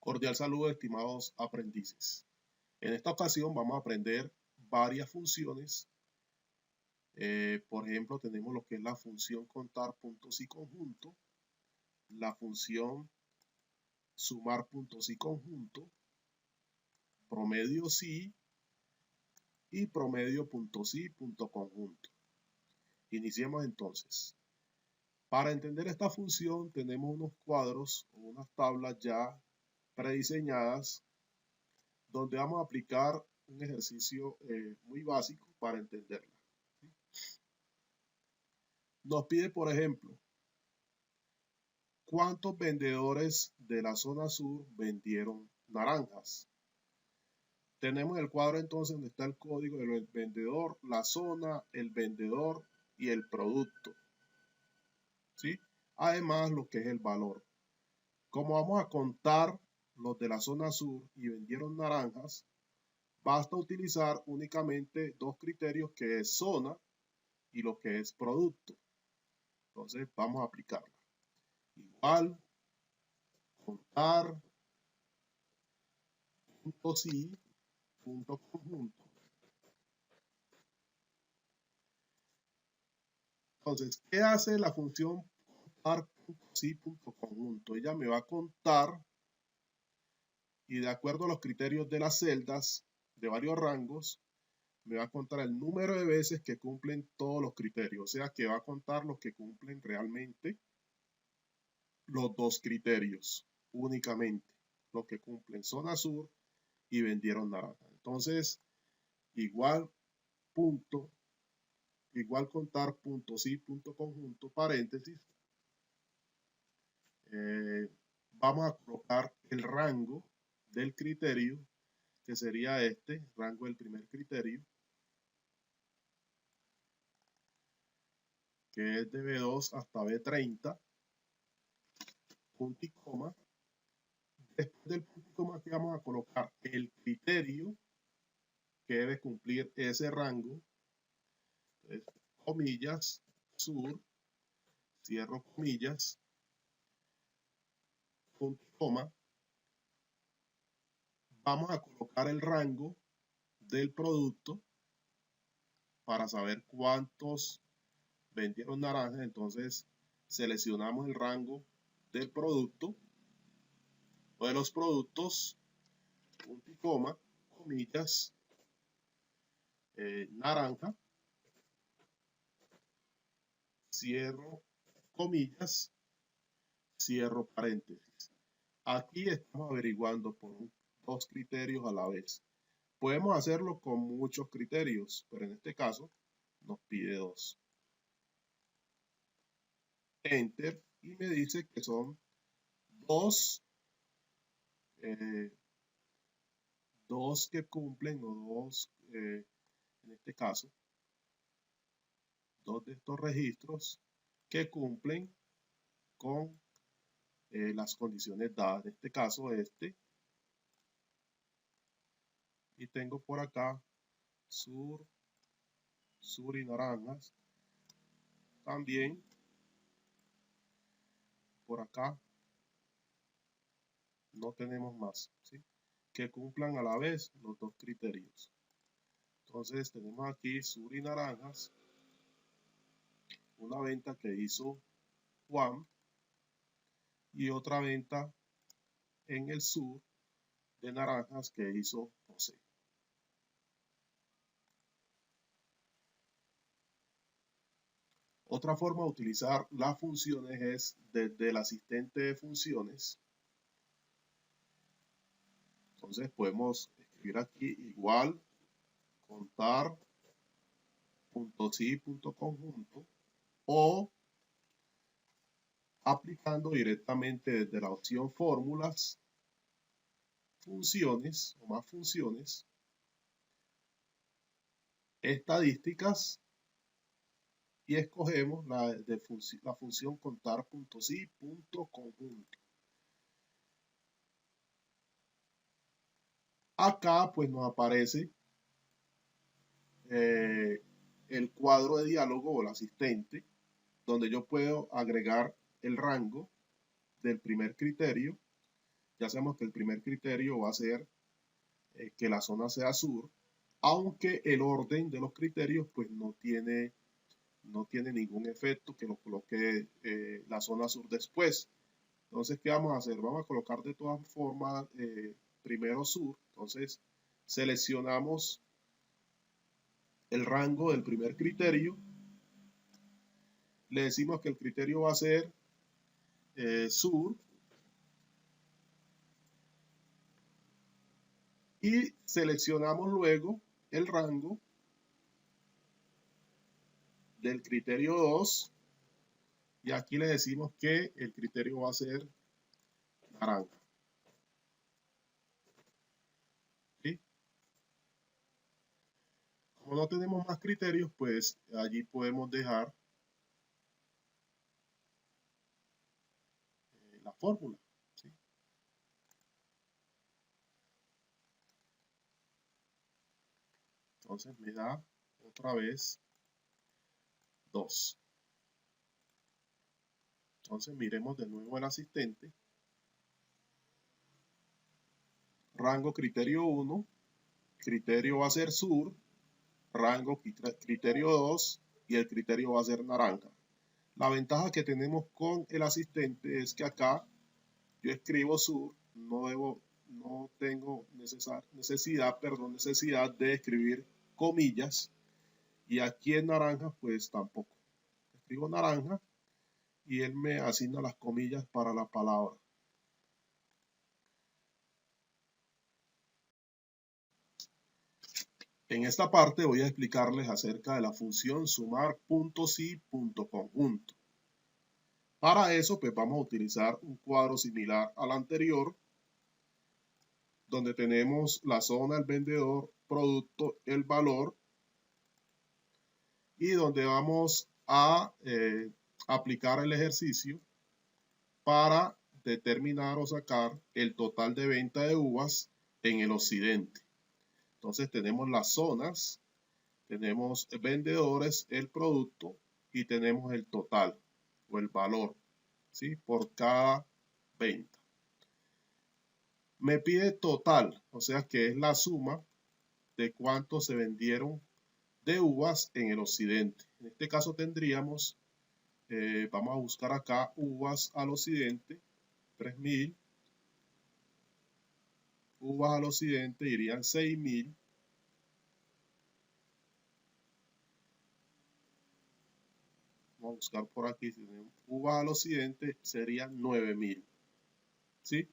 Cordial saludo, estimados aprendices. En esta ocasión vamos a aprender varias funciones. Por ejemplo, tenemos lo que es la función contar puntos y conjunto, la función sumar puntos y conjunto, promedio sí y promedio punto sí punto conjunto. Iniciemos entonces. Para entender esta función tenemos unos cuadros o unas tablas ya prediseñadas donde vamos a aplicar un ejercicio muy básico para entenderla. Nos pide, por ejemplo, ¿cuántos vendedores de la zona sur vendieron naranjas? Tenemos el cuadro entonces donde está el código del vendedor, la zona, el vendedor y el producto. ¿Sí? Además, lo que es el valor. Como vamos a contar los de la zona sur y vendieron naranjas, basta utilizar únicamente dos criterios, que es zona y lo que es producto. Entonces vamos a aplicarla. Igual, contar, punto sí, punto conjunto. Entonces, ¿qué hace la función contar punto sí, punto conjunto? Ella me va a contar y de acuerdo a los criterios de las celdas de varios rangos, me va a contar el número de veces que cumplen todos los criterios. O sea, que va a contar los que cumplen realmente los dos criterios únicamente, los que cumplen zona sur y vendieron naranja. Entonces, igual punto, igual contar punto sí, punto conjunto, paréntesis. Vamos a colocar el rango del criterio, que sería este, rango del primer criterio, que es de B2 hasta B30, punto y coma. Después del punto y coma, aquí vamos a colocar el criterio que debe cumplir ese rango. Entonces, comillas, sur, cierro comillas, punto y coma. Vamos a colocar el rango del producto para saber cuántos vendieron naranjas. Entonces seleccionamos el rango del producto o de los productos, punto y coma, comillas, naranja, cierro comillas, cierro paréntesis. Aquí estamos averiguando por dos criterios a la vez. Podemos hacerlo con muchos criterios, pero en este caso nos pide dos. Enter, y me dice que son dos, dos que cumplen, o dos, en este caso, dos de estos registros que cumplen con las condiciones dadas. En este caso, este. Y tengo por acá sur y naranjas. También por acá no tenemos más, ¿sí? Que cumplan a la vez los dos criterios. Entonces tenemos aquí sur y naranjas, una venta que hizo Juan y otra venta en el sur de naranjas que hizo José. Otra forma de utilizar las funciones es desde el asistente de funciones. Entonces podemos escribir aquí igual contar punto sí punto conjunto, o aplicando directamente desde la opción fórmulas, funciones o más funciones, estadísticas, y escogemos la función contar punto sí punto conjunto. Acá pues nos aparece el cuadro de diálogo o el asistente, donde yo puedo agregar el rango del primer criterio Ya sabemos que el primer criterio va a ser que la zona sea sur, aunque el orden de los criterios pues no tiene ningún efecto que lo coloque la zona sur después. Entonces, ¿qué vamos a hacer? Vamos a colocar de todas formas primero sur. Entonces, seleccionamos el rango del primer criterio. Le decimos que el criterio va a ser sur. Y seleccionamos luego el rango del criterio 2. Y aquí le decimos que el criterio va a ser naranja. ¿Sí? Como no tenemos más criterios, pues allí podemos dejar la fórmula. ¿Sí? Entonces me da otra vez 2. Entonces miremos de nuevo el asistente. Rango criterio 1, criterio va a ser sur, rango criterio 2 y el criterio va a ser naranja. La ventaja que tenemos con el asistente es que acá yo escribo sur, no tengo necesidad de escribir comillas, y aquí en naranja pues tampoco. Escribo naranja y él me asigna las comillas para la palabra. En esta parte voy a explicarles acerca de la función sumar puntos y punto conjunto. Para eso pues vamos a utilizar un cuadro similar al anterior, donde tenemos la zona, el vendedor, producto, el valor, y donde vamos a aplicar el ejercicio para determinar o sacar el total de venta de uvas en el occidente. Entonces tenemos las zonas, tenemos vendedores, el producto y tenemos el total o el valor, ¿sí? Por cada venta. Me pide total, o sea que es la suma de cuánto se vendieron de uvas en el occidente. En este caso tendríamos, vamos a buscar acá uvas al occidente, 3.000. Uvas al occidente irían 6.000. Vamos a buscar por aquí. Uvas al occidente serían 9.000. ¿Sí?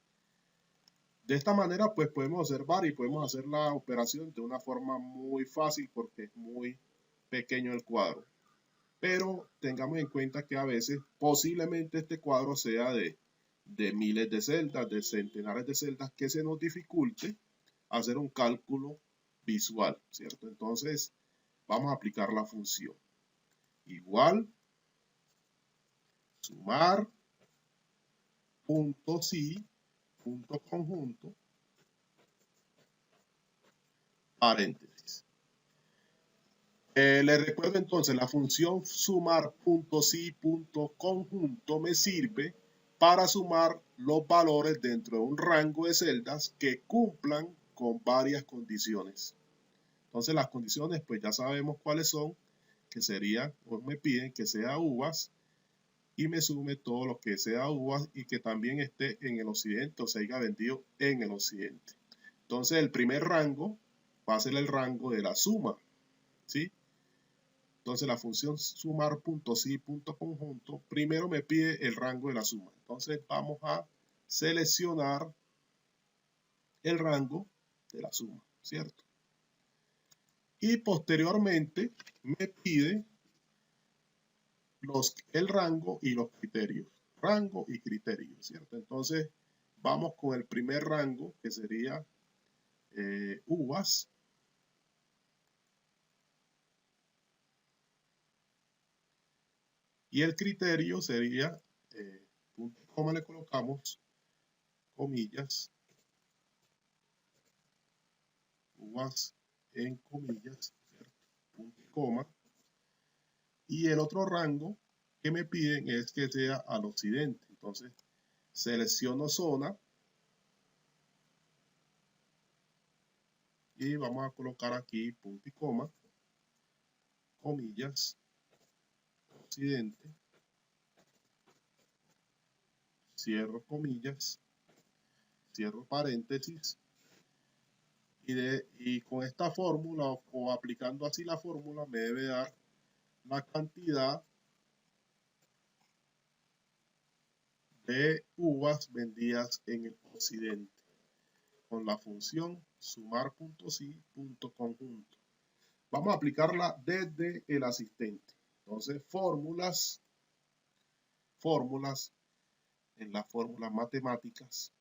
De esta manera, pues podemos observar y podemos hacer la operación de una forma muy fácil porque es muy pequeño el cuadro. Pero tengamos en cuenta que a veces posiblemente este cuadro sea de miles de celdas, de centenares de celdas, que se nos dificulte hacer un cálculo visual, ¿cierto? Entonces, vamos a aplicar la función. Igual, sumar, punto sí, punto conjunto, paréntesis. Les recuerdo entonces, la función sumar punto sí, punto conjunto me sirve para sumar los valores dentro de un rango de celdas que cumplan con varias condiciones. Entonces las condiciones pues ya sabemos cuáles son, que serían, o me piden que sea uvas y me sume todo lo que sea uvas y que también esté en el occidente o se haya vendido en el occidente. Entonces el primer rango va a ser el rango de la suma, ¿sí? Entonces la función sumar punto sí punto conjunto primero me pide el rango de la suma. Entonces vamos a seleccionar el rango de la suma, ¿cierto? Y posteriormente me pide el rango y los criterios. Rango y criterio, ¿cierto? Entonces vamos con el primer rango que sería uvas. Y el criterio sería, punto y coma le colocamos, comillas, uvas en comillas, ¿cierto? Punto y coma. Y el otro rango que me piden es que sea al occidente. Entonces selecciono zona y vamos a colocar aquí punto y coma, comillas, occidente, cierro comillas, cierro paréntesis, y con esta fórmula o aplicando así la fórmula me debe dar la cantidad de uvas vendidas en el occidente con la función sumar.si.conjunto. Vamos a aplicarla desde el asistente. Entonces, fórmulas, en las fórmulas matemáticas.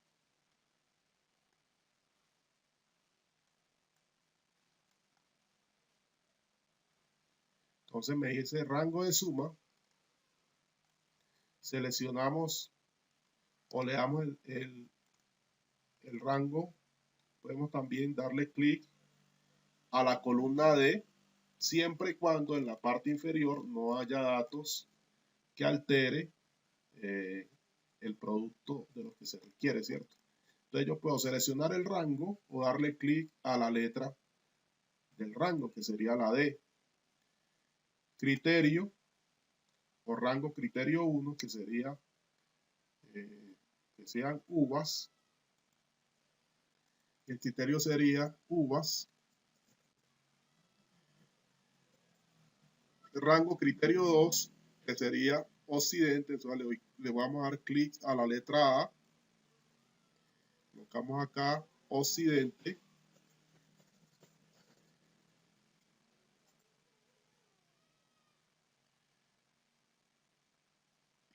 Entonces me dice rango de suma. Seleccionamos o le damos el rango. Podemos también darle clic a la columna D, siempre y cuando en la parte inferior no haya datos que altere el producto de lo que se requiere, ¿cierto? Entonces yo puedo seleccionar el rango o darle clic a la letra del rango, que sería la D. Criterio o rango criterio 1, que sería que sean uvas. El criterio sería uvas. El rango criterio 2, que sería occidente. Entonces le vamos a dar clic a la letra A. Colocamos acá occidente.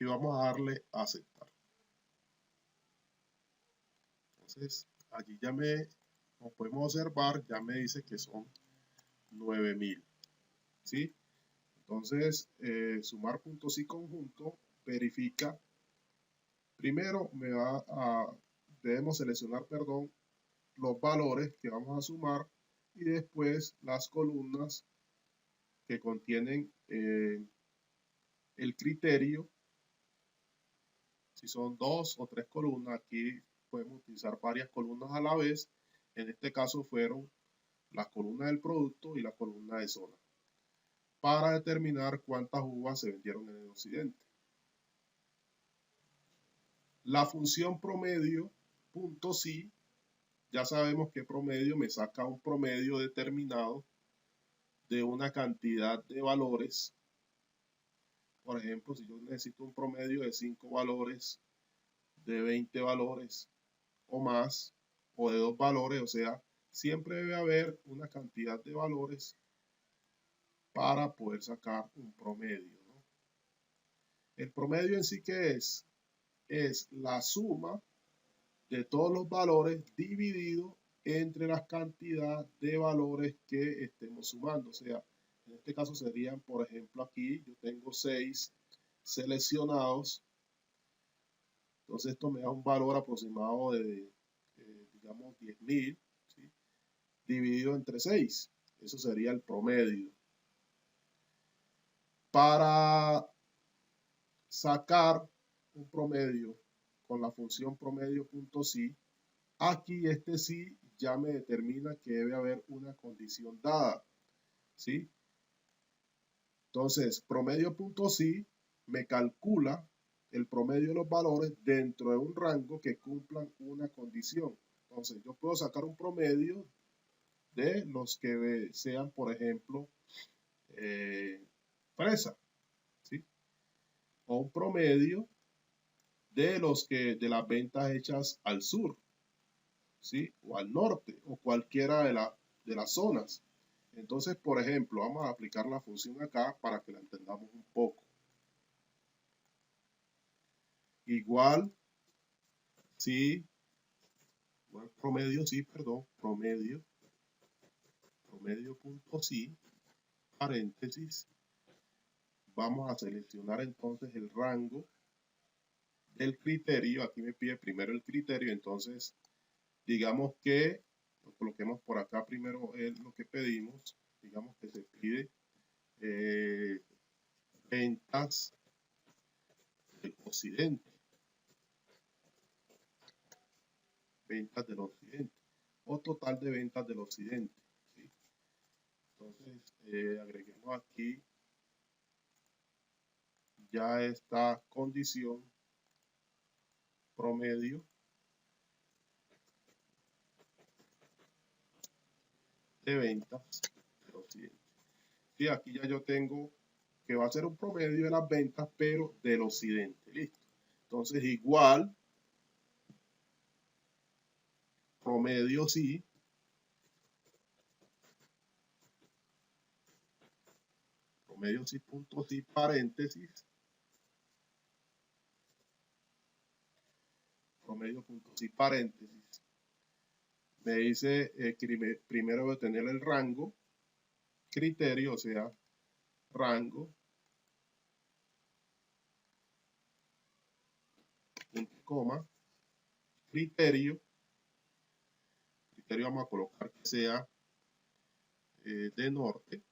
Y vamos a darle a aceptar. Entonces, allí ya como podemos observar, ya me dice que son 9000. ¿Sí? Entonces, sumar puntos y conjunto verifica. Primero debemos seleccionar, los valores que vamos a sumar y después las columnas que contienen el criterio. Si son 2 o 3 columnas, aquí podemos utilizar varias columnas a la vez. En este caso fueron la columna del producto y la columna de zona, para determinar cuántas uvas se vendieron en el occidente. La función promedio, punto si, ya sabemos que promedio me saca un promedio determinado de una cantidad de valores. Por ejemplo, si yo necesito un promedio de 5 valores, de 20 valores o más, o de 2 valores, o sea, siempre debe haber una cantidad de valores para poder sacar un promedio, ¿no? El promedio en sí, ¿qué es? Es la suma de todos los valores dividido entre la cantidad de valores que estemos sumando. O sea, en este caso serían, por ejemplo, aquí yo tengo 6 seleccionados. Entonces esto me da un valor aproximado de, digamos, 10.000, ¿sí? Dividido entre 6. Eso sería el promedio. Para sacar un promedio con la función promedio.si, aquí este sí ya me determina que debe haber una condición dada, ¿sí? Entonces, promedio.si me calcula el promedio de los valores dentro de un rango que cumplan una condición. Entonces, yo puedo sacar un promedio de los que sean, por ejemplo, fresa, ¿sí? O un promedio de de las ventas hechas al sur, ¿sí? O al norte, o cualquiera de las zonas. Entonces, por ejemplo, vamos a aplicar la función acá para que la entendamos un poco. Igual, sí, bueno, promedio.si, paréntesis. Vamos a seleccionar entonces el rango del criterio. Aquí me pide primero el criterio, entonces digamos que lo coloquemos por acá primero lo que pedimos. Digamos que se pide ventas del occidente. Ventas del occidente. o total de ventas del occidente. ¿Sí? Entonces, agreguemos aquí ya esta condición promedio de ventas del occidente. Sí, aquí ya yo tengo que va a ser un promedio de las ventas, pero del occidente. Listo. Entonces, igual, promedio sí, promedio sí, punto sí, paréntesis, promedio punto sí, paréntesis. Me dice primero de tener el rango, criterio, o sea, rango, punto coma, criterio vamos a colocar que sea de norte,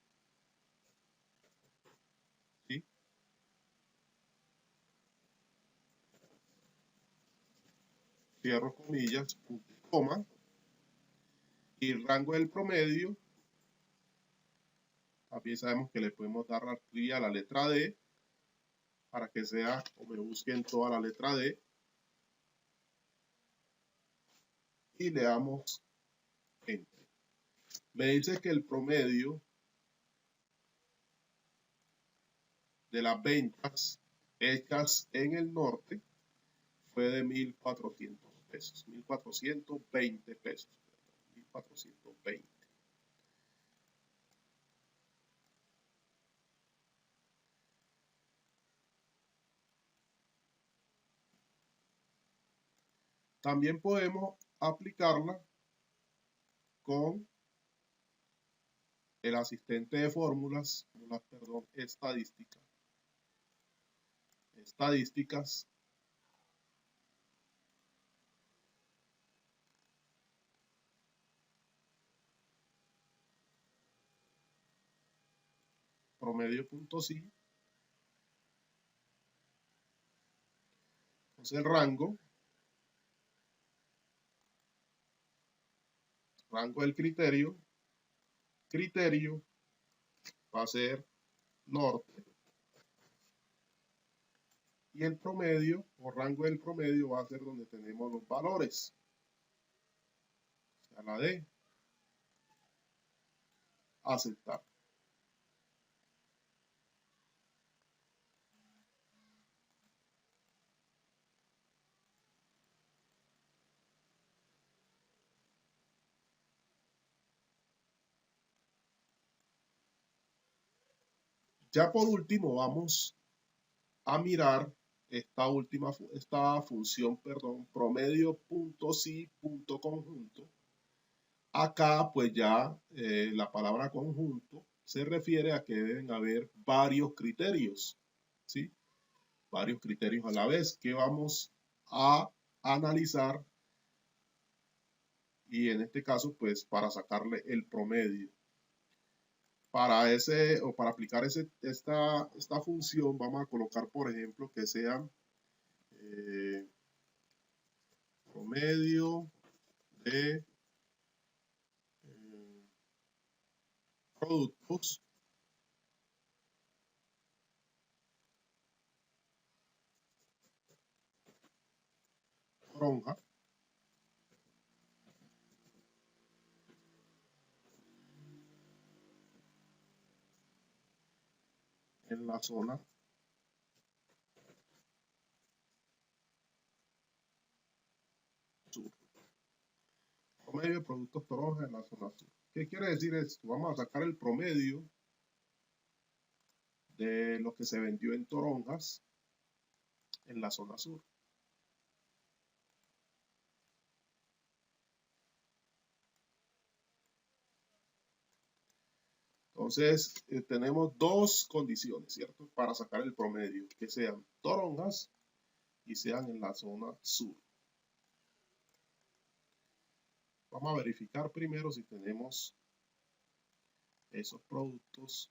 ¿sí? Cierro comillas, punto coma, y el rango del promedio, también sabemos que le podemos dar aquí a la letra D, para que sea, o me busquen toda la letra D, y le damos Enter. Me dice que el promedio de las ventas hechas en el norte fue de 1.400 pesos, 1.420 pesos, 1.420. También podemos aplicarla con el asistente de fórmulas, perdón, estadísticas, promedio.sí. Entonces el rango del criterio va a ser norte, y el promedio o rango del promedio va a ser donde tenemos los valores, o sea, la D, aceptar. Ya por último vamos a mirar esta función, perdón, promedio.sí.conjunto. Acá pues ya la palabra conjunto se refiere a que deben haber varios criterios, ¿sí? Varios criterios a la vez que vamos a analizar, y en este caso pues para sacarle el promedio. Para aplicar esta función vamos a colocar, por ejemplo, que sea promedio de productos toronja en la zona sur. Promedio de productos toronja en la zona sur. ¿Qué quiere decir esto? Vamos a sacar el promedio de lo que se vendió en toronjas en la zona sur. Entonces, tenemos dos condiciones, ¿cierto? Para sacar el promedio, que sean toronjas y sean en la zona sur. Vamos a verificar primero si tenemos esos productos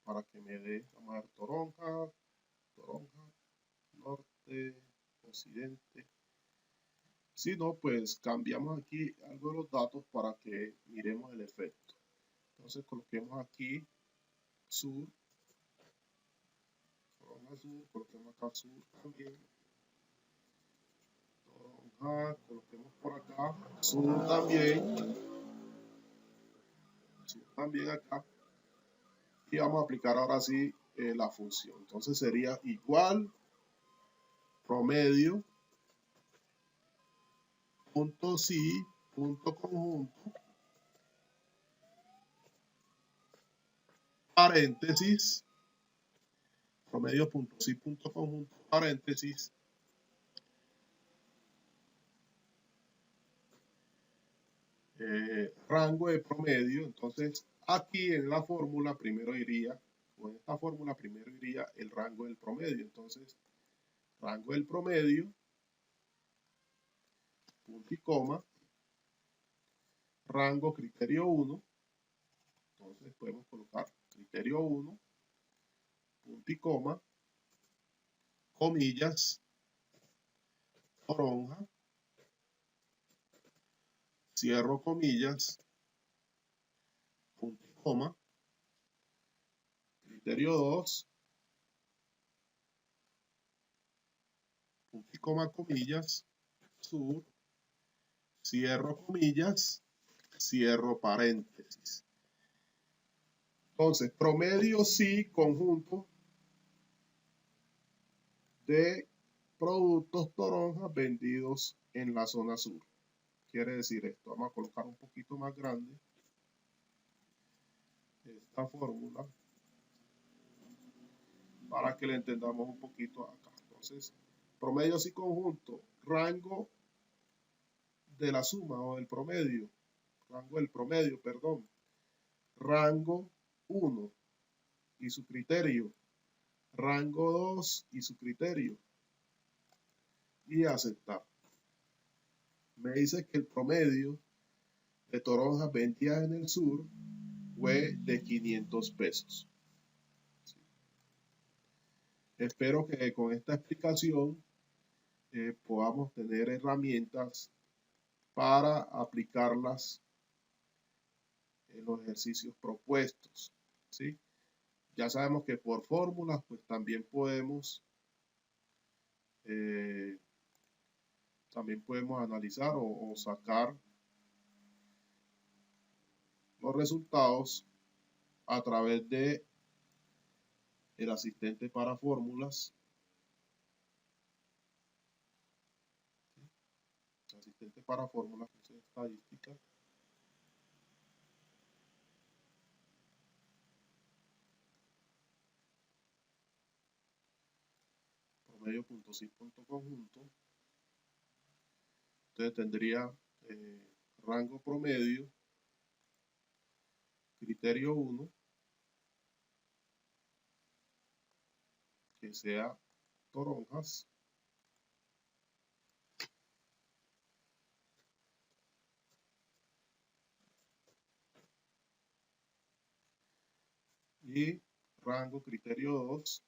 para que me dé, vamos a ver, toronja, norte, occidente. Si no, pues cambiamos aquí algo de los datos para que miremos el efecto. Entonces coloquemos aquí sur, toronja sur, coloquemos acá sur también. Toronja, coloquemos por acá, sur también acá. Y vamos a aplicar ahora sí la función. Entonces sería igual promedio punto si punto conjunto paréntesis promedio punto si punto conjunto paréntesis rango de promedio. Entonces aquí en la fórmula primero iría, o en esta fórmula primero iría el rango del promedio. Entonces rango del promedio, punto y coma, rango criterio 1. Entonces podemos colocar criterio 1, punto y coma, comillas, toronja, cierro comillas, punto y coma, criterio 2, punto y coma, comillas, sur, cierro comillas, cierro paréntesis. Entonces, promedio sí, conjunto de productos toronjas vendidos en la zona sur. Quiere decir esto, vamos a colocar un poquito más grande esta fórmula para que le entendamos un poquito acá. Entonces, promedio sí conjunto, rango de la suma o del promedio, rango del promedio, perdón, rango 1 y su criterio, rango 2 y su criterio, y aceptar. Me dice que el promedio de toronjas vendidas en el sur fue de 500 pesos. Sí. Espero que con esta explicación podamos tener herramientas para aplicarlas en los ejercicios propuestos. ¿Sí? Ya sabemos que por fórmulas pues también podemos analizar o sacar los resultados a través de el asistente para fórmulas, asistente para fórmulas estadística, promedio punto sí punto conjunto. Entonces tendría rango promedio, criterio 1, que sea toronjas, y rango criterio 2,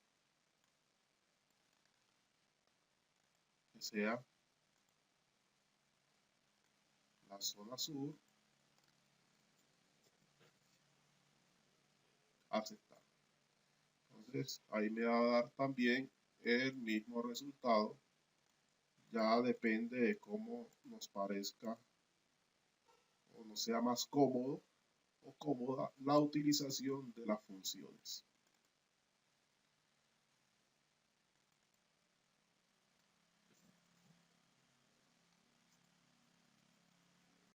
que sea la zona sur, aceptar. Entonces ahí me va a dar también el mismo resultado. Ya depende de cómo nos parezca o nos sea más cómodo o cómoda la utilización de las funciones.